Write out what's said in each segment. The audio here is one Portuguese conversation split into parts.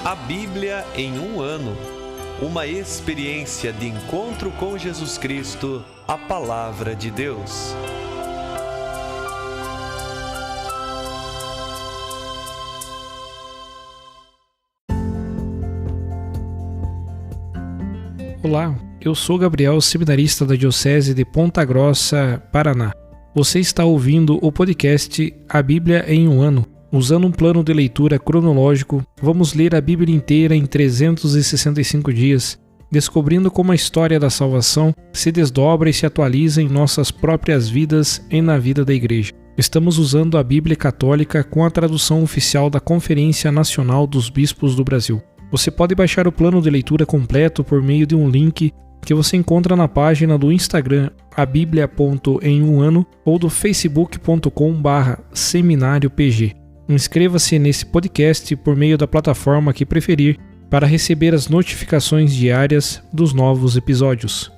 A Bíblia em um ano. Uma experiência de encontro com Jesus Cristo, a Palavra de Deus. Olá, eu sou Gabriel, seminarista da Diocese de Ponta Grossa, Paraná. Você está ouvindo o podcast A Bíblia em um ano. Usando um plano de leitura cronológico, vamos ler a Bíblia inteira em 365 dias, descobrindo como a história da salvação se desdobra e se atualiza em nossas próprias vidas e na vida da Igreja. Estamos usando a Bíblia Católica com a tradução oficial da Conferência Nacional dos Bispos do Brasil. Você pode baixar o plano de leitura completo por meio de um link que você encontra na página do Instagram abiblia.emumano ou do facebook.com/seminariopg. Inscreva-se nesse podcast por meio da plataforma que preferir para receber as notificações diárias dos novos episódios.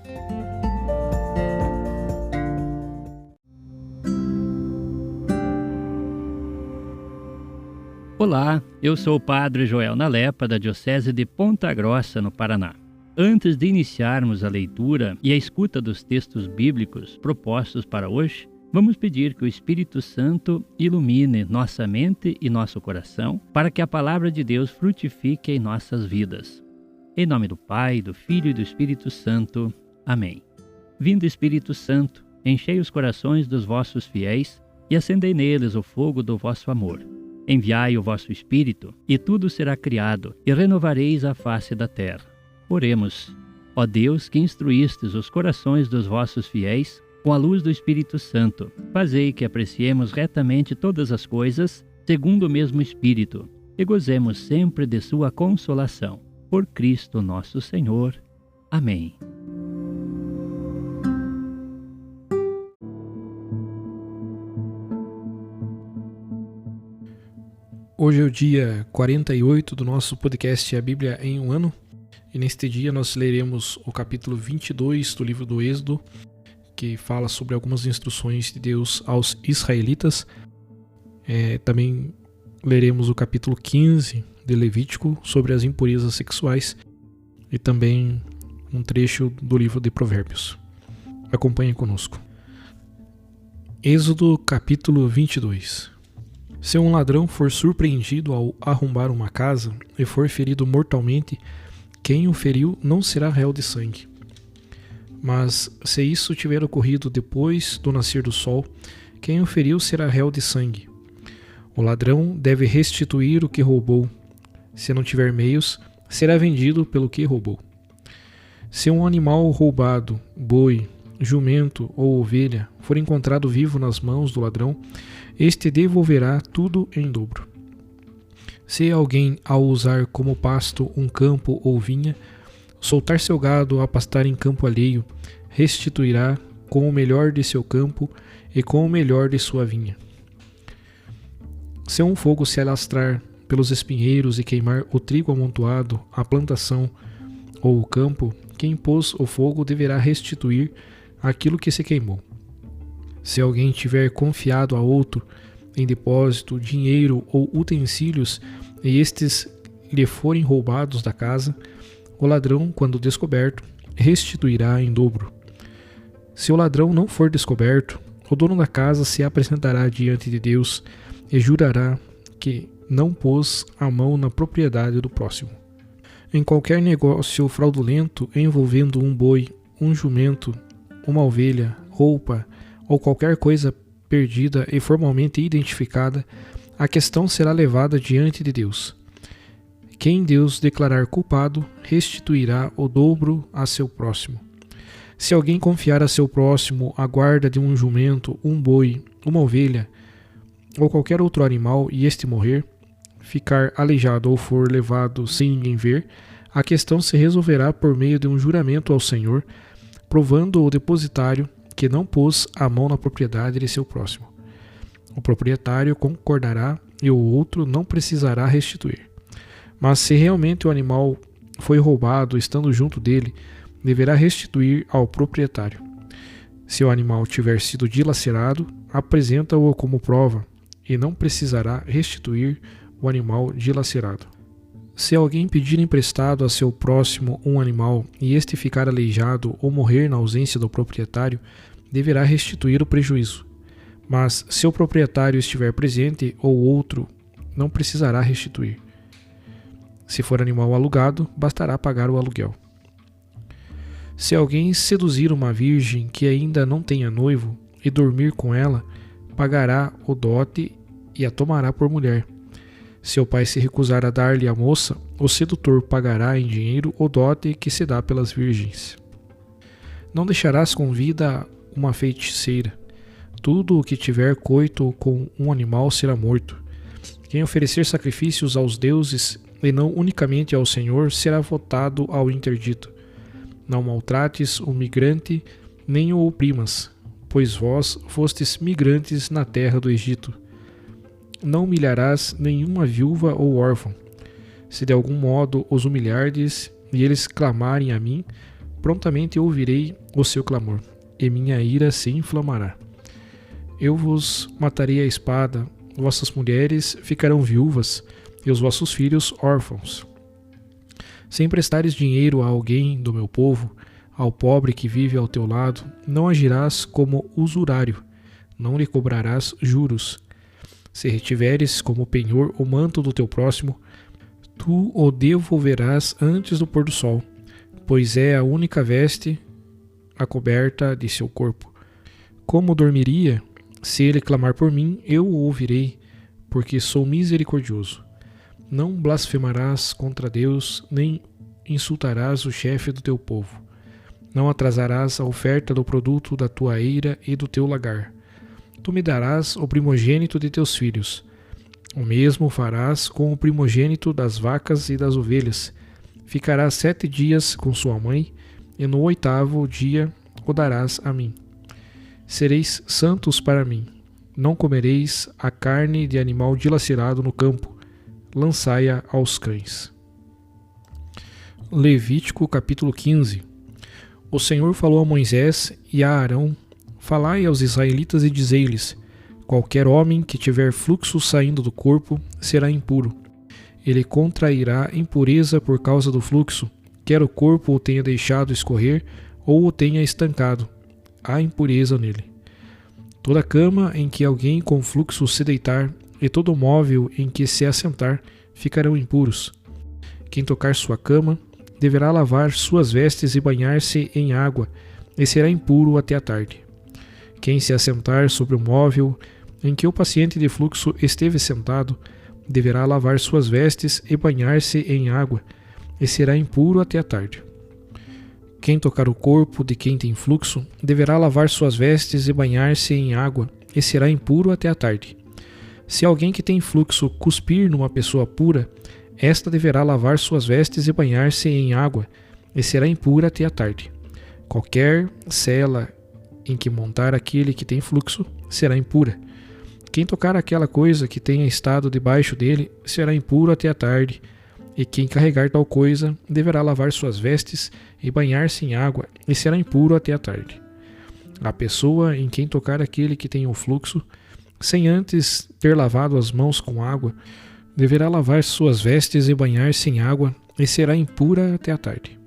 Olá, eu sou o Padre Joel Nalepa, da Diocese de Ponta Grossa, no Paraná. Antes de iniciarmos a leitura e a escuta dos textos bíblicos propostos para hoje, vamos pedir que o Espírito Santo ilumine nossa mente e nosso coração para que a palavra de Deus frutifique em nossas vidas. Em nome do Pai, do Filho e do Espírito Santo. Amém. Vindo Espírito Santo, enchei os corações dos vossos fiéis e acendei neles o fogo do vosso amor. Enviai o vosso Espírito, e tudo será criado, e renovareis a face da terra. Oremos. Ó Deus, que instruístes os corações dos vossos fiéis com a luz do Espírito Santo, fazei que apreciemos retamente todas as coisas, segundo o mesmo Espírito, e gozemos sempre de sua consolação. Por Cristo nosso Senhor. Amém. Hoje é o dia 48 do nosso podcast A Bíblia em um ano, e neste dia nós leremos o capítulo 22 do livro do Êxodo, que fala sobre algumas instruções de Deus aos israelitas. Também leremos o capítulo 15 de Levítico sobre as impurezas sexuais e também um trecho do livro de Provérbios. Acompanhe conosco. Êxodo capítulo 22. Se um ladrão for surpreendido ao arrombar uma casa e for ferido mortalmente, quem o feriu não será réu de sangue. Mas, se isso tiver ocorrido depois do nascer do sol, quem o feriu será réu de sangue. O ladrão deve restituir o que roubou. Se não tiver meios, será vendido pelo que roubou. Se um animal roubado, boi, jumento ou ovelha, for encontrado vivo nas mãos do ladrão, este devolverá tudo em dobro. Se alguém, ao usar como pasto um campo ou vinha, soltar seu gado a pastar em campo alheio, restituirá com o melhor de seu campo e com o melhor de sua vinha. Se um fogo se alastrar pelos espinheiros e queimar o trigo amontoado, a plantação ou o campo, quem pôs o fogo deverá restituir aquilo que se queimou. Se alguém tiver confiado a outro em depósito, dinheiro ou utensílios, e estes lhe forem roubados da casa, o ladrão, quando descoberto, restituirá em dobro. Se o ladrão não for descoberto, o dono da casa se apresentará diante de Deus e jurará que não pôs a mão na propriedade do próximo. Em qualquer negócio fraudulento envolvendo um boi, um jumento, uma ovelha, roupa ou qualquer coisa perdida e formalmente identificada, a questão será levada diante de Deus. Quem Deus declarar culpado, restituirá o dobro a seu próximo. Se alguém confiar a seu próximo a guarda de um jumento, um boi, uma ovelha ou qualquer outro animal e este morrer, ficar aleijado ou for levado sem ninguém ver, a questão se resolverá por meio de um juramento ao Senhor, provando o depositário que não pôs a mão na propriedade de seu próximo. O proprietário concordará e o outro não precisará restituir. Mas se realmente o animal foi roubado estando junto dele, deverá restituir ao proprietário. Se o animal tiver sido dilacerado, apresenta-o como prova e não precisará restituir o animal dilacerado. Se alguém pedir emprestado a seu próximo um animal e este ficar aleijado ou morrer na ausência do proprietário, deverá restituir o prejuízo. Mas se o proprietário estiver presente ou outro, não precisará restituir. Se for animal alugado, bastará pagar o aluguel. Se alguém seduzir uma virgem que ainda não tenha noivo e dormir com ela, pagará o dote e a tomará por mulher. Se o pai se recusar a dar-lhe a moça, o sedutor pagará em dinheiro o dote que se dá pelas virgens. Não deixarás com vida uma feiticeira. Tudo o que tiver coito com um animal será morto. Quem oferecer sacrifícios aos deuses, e não unicamente ao Senhor, será votado ao interdito. Não maltrates o migrante, nem o oprimas, pois vós fostes migrantes na terra do Egito. Não humilharás nenhuma viúva ou órfão. Se de algum modo os humilhardes e eles clamarem a mim, prontamente ouvirei o seu clamor, e minha ira se inflamará. Eu vos matarei a espada, vossas mulheres ficarão viúvas, e os vossos filhos órfãos. Se emprestares dinheiro a alguém do meu povo, ao pobre que vive ao teu lado, não agirás como usurário, não lhe cobrarás juros. Se retiveres como penhor o manto do teu próximo, tu o devolverás antes do pôr do sol, pois é a única veste, a coberta de seu corpo. Como dormiria? Se ele clamar por mim, eu o ouvirei, porque sou misericordioso. Não blasfemarás contra Deus, nem insultarás o chefe do teu povo. Não atrasarás a oferta do produto da tua eira e do teu lagar. Tu me darás o primogênito de teus filhos. O mesmo farás com o primogênito das vacas e das ovelhas. Ficarás 7 dias com sua mãe, e no 8º dia o darás a mim. Sereis santos para mim. Não comereis a carne de animal dilacerado no campo. Lançai-a aos cães. Levítico capítulo 15. O Senhor falou a Moisés e a Arão: Falai aos israelitas e dizei-lhes: Qualquer homem que tiver fluxo saindo do corpo será impuro. Ele contrairá impureza por causa do fluxo, quer o corpo o tenha deixado escorrer ou o tenha estancado. Há impureza nele. Toda cama em que alguém com fluxo se deitar e todo móvel em que se assentar ficarão impuros. Quem tocar sua cama deverá lavar suas vestes e banhar-se em água, e será impuro até a tarde. Quem se assentar sobre o móvel em que o paciente de fluxo esteve sentado, deverá lavar suas vestes e banhar-se em água, e será impuro até a tarde. Quem tocar o corpo de quem tem fluxo, deverá lavar suas vestes e banhar-se em água, e será impuro até a tarde. Se alguém que tem fluxo cuspir numa pessoa pura, esta deverá lavar suas vestes e banhar-se em água, e será impura até a tarde. Qualquer cela em que montar aquele que tem fluxo será impura. Quem tocar aquela coisa que tenha estado debaixo dele será impuro até a tarde, e quem carregar tal coisa deverá lavar suas vestes e banhar-se em água, e será impuro até a tarde. A pessoa em quem tocar aquele que tem o fluxo, sem antes ter lavado as mãos com água, deverá lavar suas vestes e banhar-se em água, e será impura até a tarde.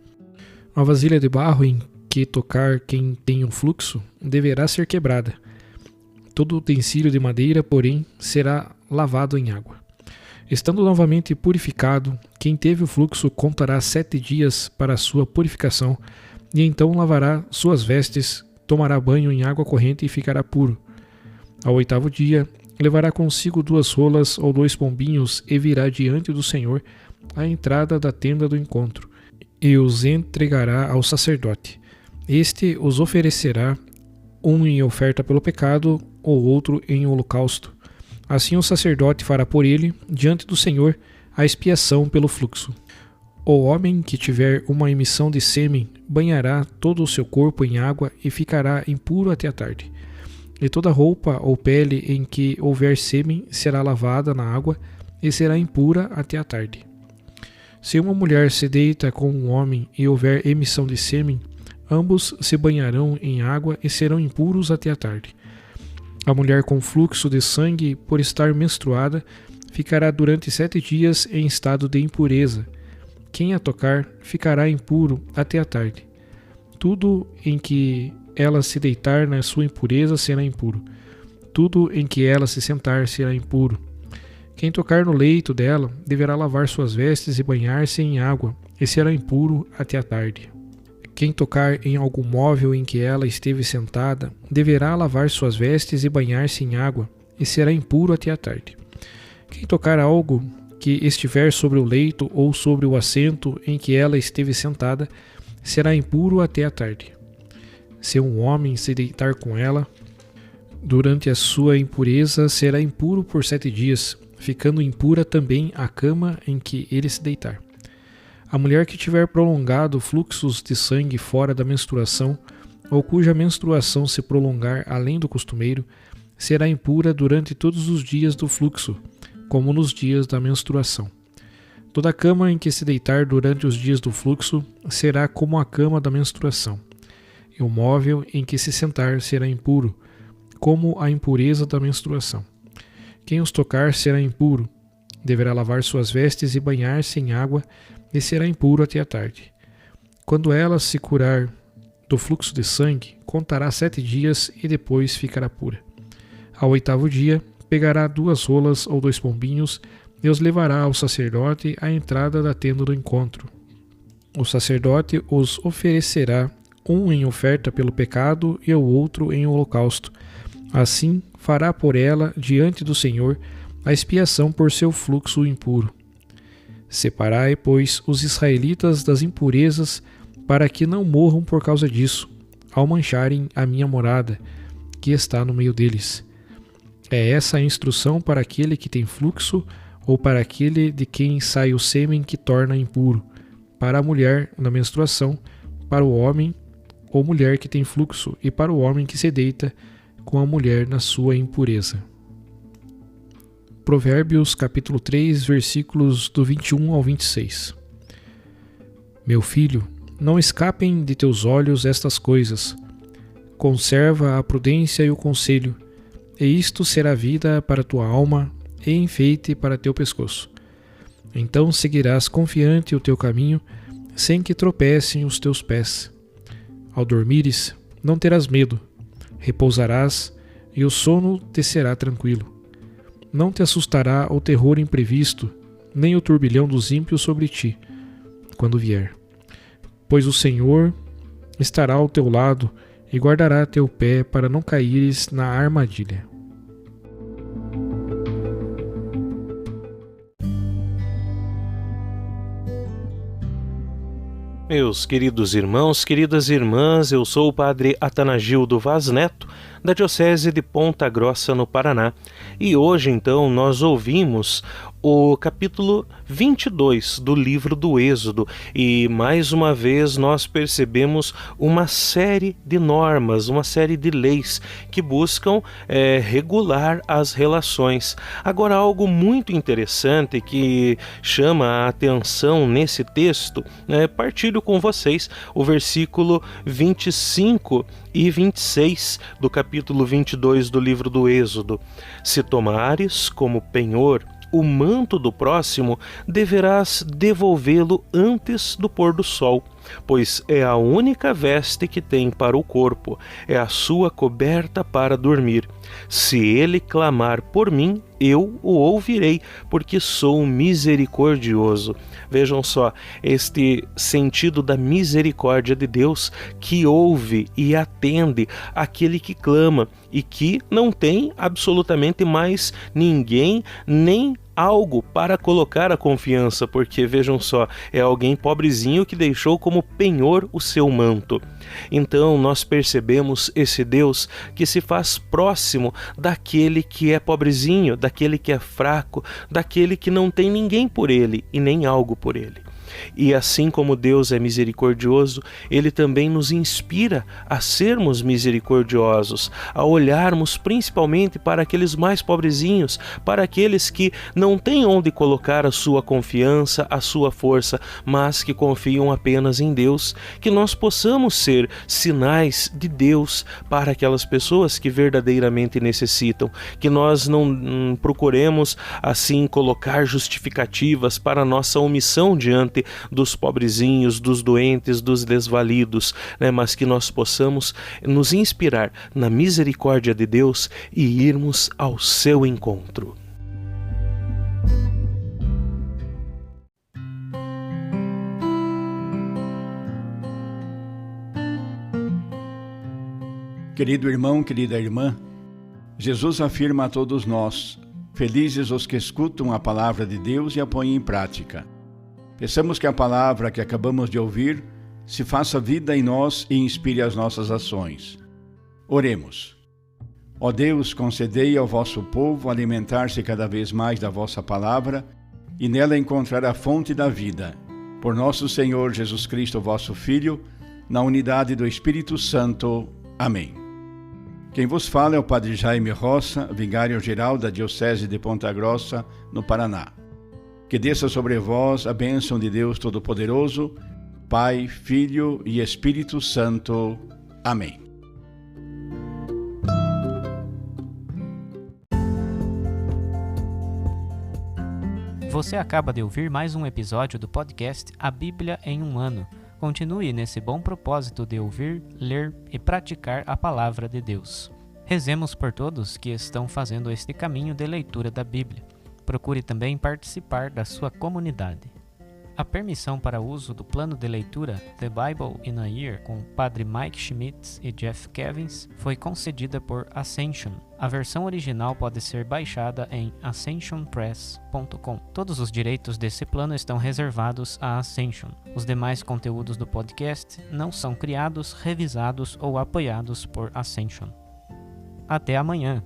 A vasilha de barro em que tocar quem tem um fluxo deverá ser quebrada. Todo utensílio de madeira, porém, será lavado em água. Estando novamente purificado, quem teve o fluxo contará 7 dias para a sua purificação, e então lavará suas vestes, tomará banho em água corrente e ficará puro. Ao 8º dia, levará consigo 2 rolas ou 2 pombinhos e virá diante do Senhor à entrada da tenda do encontro, e os entregará ao sacerdote. Este os oferecerá, um em oferta pelo pecado, ou outro em holocausto. Assim o sacerdote fará por ele, diante do Senhor, a expiação pelo fluxo. O homem que tiver uma emissão de sêmen banhará todo o seu corpo em água e ficará impuro até a tarde. E toda roupa ou pele em que houver sêmen será lavada na água e será impura até a tarde. Se uma mulher se deita com um homem e houver emissão de sêmen, ambos se banharão em água e serão impuros até a tarde. A mulher com fluxo de sangue, por estar menstruada, ficará durante 7 dias em estado de impureza. Quem a tocar ficará impuro até a tarde. Tudo em que ela se deitar na sua impureza será impuro. Tudo em que ela se sentar será impuro. Quem tocar no leito dela deverá lavar suas vestes e banhar-se em água, e será impuro até a tarde. Quem tocar em algum móvel em que ela esteve sentada deverá lavar suas vestes e banhar-se em água, e será impuro até a tarde. Quem tocar algo que estiver sobre o leito ou sobre o assento em que ela esteve sentada será impuro até a tarde. Se um homem se deitar com ela, durante a sua impureza será impuro por 7 dias, ficando impura também a cama em que ele se deitar. A mulher que tiver prolongado fluxos de sangue fora da menstruação, ou cuja menstruação se prolongar além do costumeiro, será impura durante todos os dias do fluxo, como nos dias da menstruação. Toda cama em que se deitar durante os dias do fluxo será como a cama da menstruação, e o móvel em que se sentar será impuro, como a impureza da menstruação. Quem os tocar será impuro, deverá lavar suas vestes e banhar-se em água, e será impuro até a tarde. Quando ela se curar do fluxo de sangue, contará 7 dias e depois ficará pura. Ao 8º dia, pegará 2 rolas ou 2 pombinhos e os levará ao sacerdote à entrada da tenda do encontro. O sacerdote os oferecerá, um em oferta pelo pecado e o outro em holocausto. Assim, fará por ela, diante do Senhor, a expiação por seu fluxo impuro. Separai, pois, os israelitas das impurezas, para que não morram por causa disso, ao mancharem a minha morada, que está no meio deles. É essa a instrução para aquele que tem fluxo, ou para aquele de quem sai o sêmen que torna impuro, para a mulher na menstruação, para o homem ou mulher que tem fluxo, e para o homem que se deita com a mulher na sua impureza. Provérbios capítulo 3, versículos do 21 ao 26. Meu filho, não escapem de teus olhos estas coisas. Conserva a prudência e o conselho, e isto será vida para tua alma e enfeite para teu pescoço. Então seguirás confiante o teu caminho, sem que tropecem os teus pés. Ao dormires, não terás medo, repousarás, e o sono te será tranquilo. Não te assustará o terror imprevisto, nem o turbilhão dos ímpios sobre ti, quando vier. Pois o Senhor estará ao teu lado e guardará teu pé para não caíres na armadilha. Meus queridos irmãos, queridas irmãs, eu sou o Padre Atanagildo Vaz Neto, da Diocese de Ponta Grossa, no Paraná. E hoje, então, nós ouvimos o capítulo 22 do livro do Êxodo. E, mais uma vez, nós percebemos uma série de normas, uma série de leis que buscam regular as relações. Agora, algo muito interessante que chama a atenção nesse texto, partilho com vocês o versículo 25 e 26 do capítulo 22 do livro do Êxodo. Se tomares como penhor o manto do próximo, deverás devolvê-lo antes do pôr do sol, pois é a única veste que tem para o corpo, é a sua coberta para dormir. Se ele clamar por mim, eu o ouvirei, porque sou misericordioso. Vejam só, este sentido da misericórdia de Deus, que ouve e atende aquele que clama e que não tem absolutamente mais ninguém, nem algo para colocar a confiança, porque vejam só, é alguém pobrezinho que deixou como penhor o seu manto. Então nós percebemos esse Deus que se faz próximo daquele que é pobrezinho, daquele que é fraco, daquele que não tem ninguém por ele e nem algo por ele. E assim como Deus é misericordioso, Ele também nos inspira a sermos misericordiosos, a olharmos principalmente para aqueles mais pobrezinhos, para aqueles que não têm onde colocar a sua confiança, a sua força, mas que confiam apenas em Deus, que nós possamos ser sinais de Deus para aquelas pessoas que verdadeiramente necessitam, que nós não procuremos assim colocar justificativas para a nossa omissão diante dos pobrezinhos, dos doentes, dos desvalidos, mas que nós possamos nos inspirar na misericórdia de Deus e irmos ao seu encontro. Querido irmão, querida irmã, Jesus afirma a todos nós: felizes os que escutam a palavra de Deus e a põem em prática. Peçamos que a palavra que acabamos de ouvir se faça vida em nós e inspire as nossas ações. Oremos. Ó Deus, concedei ao vosso povo alimentar-se cada vez mais da vossa palavra e nela encontrar a fonte da vida. Por nosso Senhor Jesus Cristo, vosso Filho, na unidade do Espírito Santo. Amém. Quem vos fala é o Padre Jaime Roça, vigário-geral da Diocese de Ponta Grossa, no Paraná. Que desça sobre vós a bênção de Deus Todo-Poderoso, Pai, Filho e Espírito Santo. Amém. Você acaba de ouvir mais um episódio do podcast A Bíblia em um Ano. Continue nesse bom propósito de ouvir, ler e praticar a palavra de Deus. Rezemos por todos que estão fazendo este caminho de leitura da Bíblia. Procure também participar da sua comunidade. A permissão para uso do plano de leitura The Bible in a Year com o Padre Mike Schmitz e Jeff Kevins foi concedida por Ascension. A versão original pode ser baixada em ascensionpress.com. Todos os direitos desse plano estão reservados à Ascension. Os demais conteúdos do podcast não são criados, revisados ou apoiados por Ascension. Até amanhã!